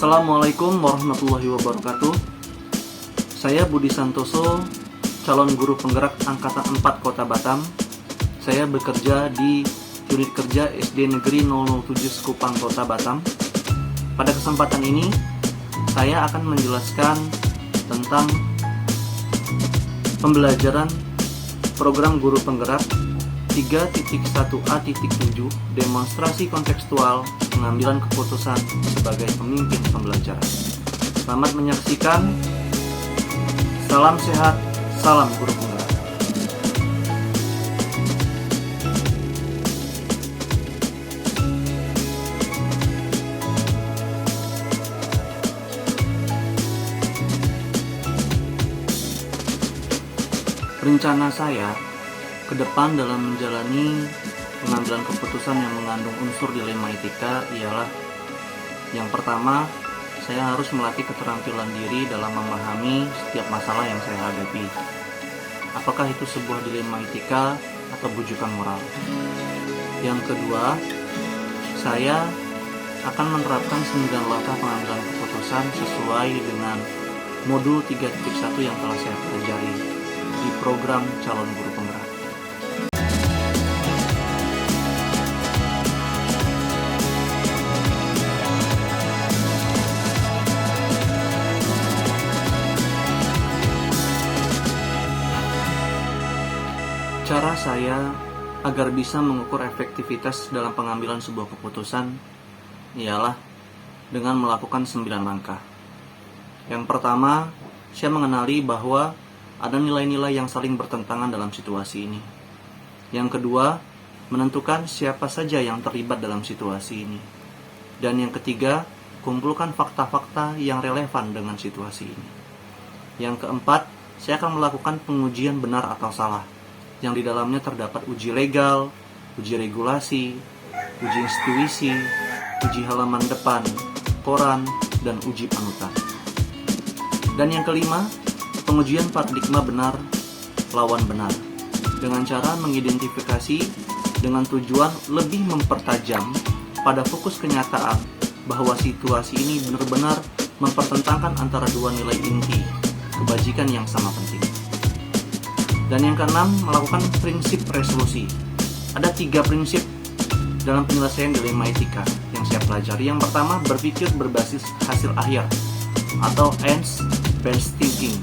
Assalamualaikum warahmatullahi wabarakatuh. Saya Budi Santoso, calon guru penggerak Angkatan 4 Kota Batam. Saya bekerja di unit kerja SD Negeri 007 Sekupang Kota Batam. Pada kesempatan ini, saya akan menjelaskan tentang pembelajaran program guru penggerak 3.1a.7 demonstrasi kontekstual pengambilan keputusan sebagai pemimpin pembelajaran. Selamat menyaksikan. Salam sehat, salam guru penggerak. Rencana saya ke depan dalam menjalani pengambilan keputusan yang mengandung unsur dilema etika ialah yang pertama, saya harus melatih keterampilan diri dalam memahami setiap masalah yang saya hadapi. Apakah itu sebuah dilema etika atau bujukan moral? Yang kedua, saya akan menerapkan 9 langkah pengambilan keputusan sesuai dengan modul 3.1 yang telah saya pelajari di program calon guru penggerak. Cara saya agar bisa mengukur efektivitas dalam pengambilan sebuah keputusan ialah dengan melakukan 9 langkah. Yang pertama, saya mengenali bahwa ada nilai-nilai yang saling bertentangan dalam situasi ini. Yang kedua, menentukan siapa saja yang terlibat dalam situasi ini. Dan yang ketiga, kumpulkan fakta-fakta yang relevan dengan situasi ini. Yang keempat, saya akan melakukan pengujian benar atau salah, yang di dalamnya terdapat uji legal, uji regulasi, uji institusi, uji halaman depan, koran, dan uji panutan. Dan yang kelima, pengujian paradigma benar lawan benar, dengan cara mengidentifikasi dengan tujuan lebih mempertajam pada fokus kenyataan bahwa situasi ini benar-benar mempertentangkan antara dua nilai inti kebajikan yang sama penting. Dan yang keenam, melakukan prinsip resolusi. Ada 3 prinsip dalam penyelesaian dilema etika yang saya pelajari. Yang pertama, berpikir berbasis hasil akhir atau ends-based thinking.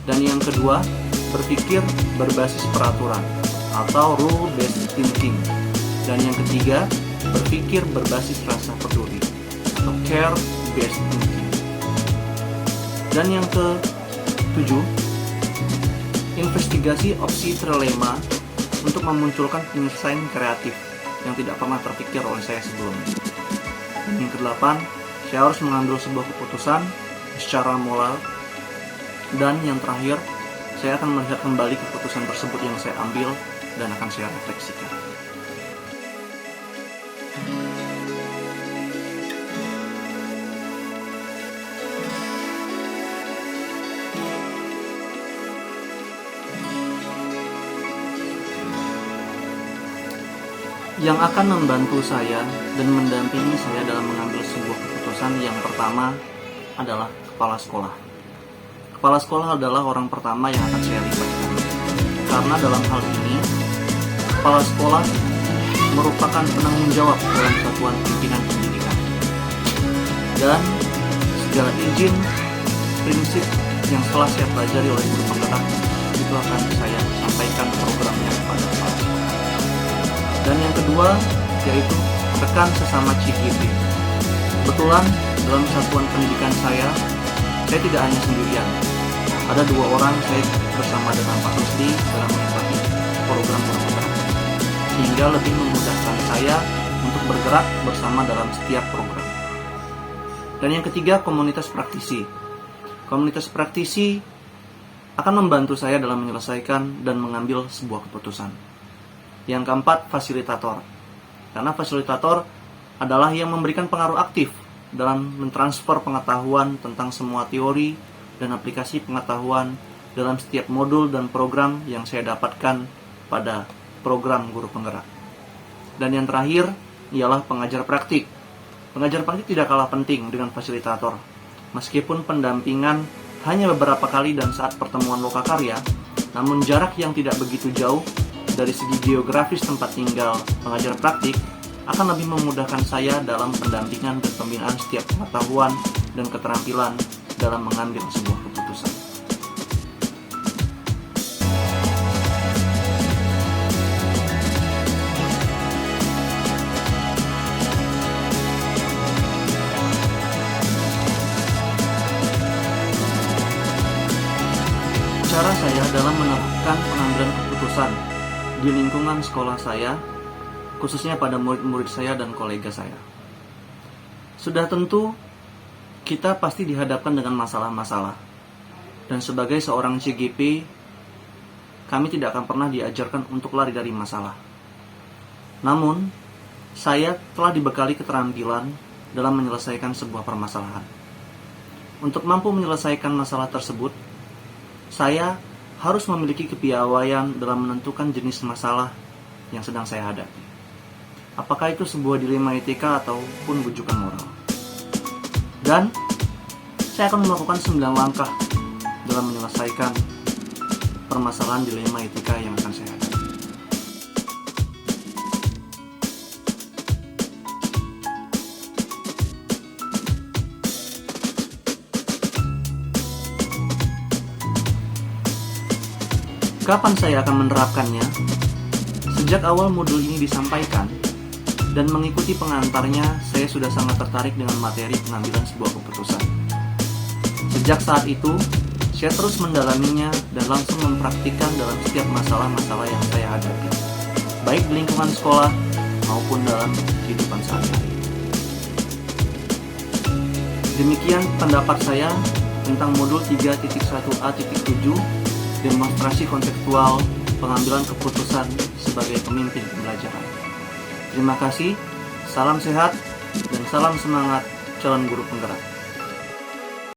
Dan yang kedua, berpikir berbasis peraturan atau rule-based thinking. Dan yang ketiga, berpikir berbasis rasa peduli atau care-based thinking. Dan yang ketujuh, investigasi opsi trilema untuk memunculkan penyelesaian kreatif yang tidak pernah terpikir oleh saya sebelumnya. Dan yang kedelapan, saya harus mengambil sebuah keputusan secara moral. Dan yang terakhir, saya akan melihat kembali keputusan tersebut yang saya ambil dan akan saya refleksikan. Yang akan membantu saya dan mendampingi saya dalam mengambil sebuah keputusan yang pertama adalah kepala sekolah. Kepala sekolah adalah orang pertama yang akan saya libatkan. Karena dalam hal ini, kepala sekolah merupakan penanggung jawab dalam satuan pimpinan pendidikan. Dan segala izin, prinsip yang telah saya pelajari oleh guru penggerak itu akan saya sampaikan programnya kepada kepala sekolah. Dan yang kedua, yaitu rekan sesama Cikiti. Kebetulan dalam satuan pendidikan saya tidak hanya sendirian. Ada 2 orang saya bersama dengan Pak Rusdi dalam mengikuti program guru penggerak, sehingga lebih memudahkan saya untuk bergerak bersama dalam setiap program. Dan yang ketiga, komunitas praktisi. Komunitas praktisi akan membantu saya dalam menyelesaikan dan mengambil sebuah keputusan. Yang keempat, fasilitator. Karena fasilitator adalah yang memberikan pengaruh aktif dalam mentransfer pengetahuan tentang semua teori dan aplikasi pengetahuan dalam setiap modul dan program yang saya dapatkan pada program guru penggerak. Dan yang terakhir ialah pengajar praktik. Pengajar praktik tidak kalah penting dengan fasilitator. Meskipun pendampingan hanya beberapa kali dan saat pertemuan lokakarya, namun jarak yang tidak begitu jauh dari segi geografis tempat tinggal pengajar praktik akan lebih memudahkan saya dalam pendampingan dan pembinaan setiap pengetahuan dan keterampilan dalam mengambil sebuah keputusan. Cara saya dalam menerapkan pengambilan keputusan di lingkungan sekolah saya, khususnya pada murid-murid saya dan kolega saya. Sudah tentu, kita pasti dihadapkan dengan masalah-masalah. Dan sebagai seorang CGP, kami tidak akan pernah diajarkan untuk lari dari masalah. Namun, saya telah dibekali keterampilan dalam menyelesaikan sebuah permasalahan. Untuk mampu menyelesaikan masalah tersebut, saya harus memiliki kepiawaian dalam menentukan jenis masalah yang sedang saya hadapi. Apakah itu sebuah dilema etika ataupun bujukan moral. Dan saya akan melakukan 9 langkah dalam menyelesaikan permasalahan dilema etika yang akan saya hadapi. Kapan saya akan menerapkannya? Sejak awal modul ini disampaikan dan mengikuti pengantarnya, saya sudah sangat tertarik dengan materi pengambilan sebuah keputusan. Sejak saat itu, saya terus mendalaminya dan langsung mempraktikkan dalam setiap masalah-masalah yang saya hadapi, baik di lingkungan sekolah maupun dalam kehidupan sehari-hari. Demikian pendapat saya tentang modul 3.1a.7 demonstrasi konseptual pengambilan keputusan sebagai pemimpin pembelajaran. Terima kasih, salam sehat, dan salam semangat calon guru penggerak.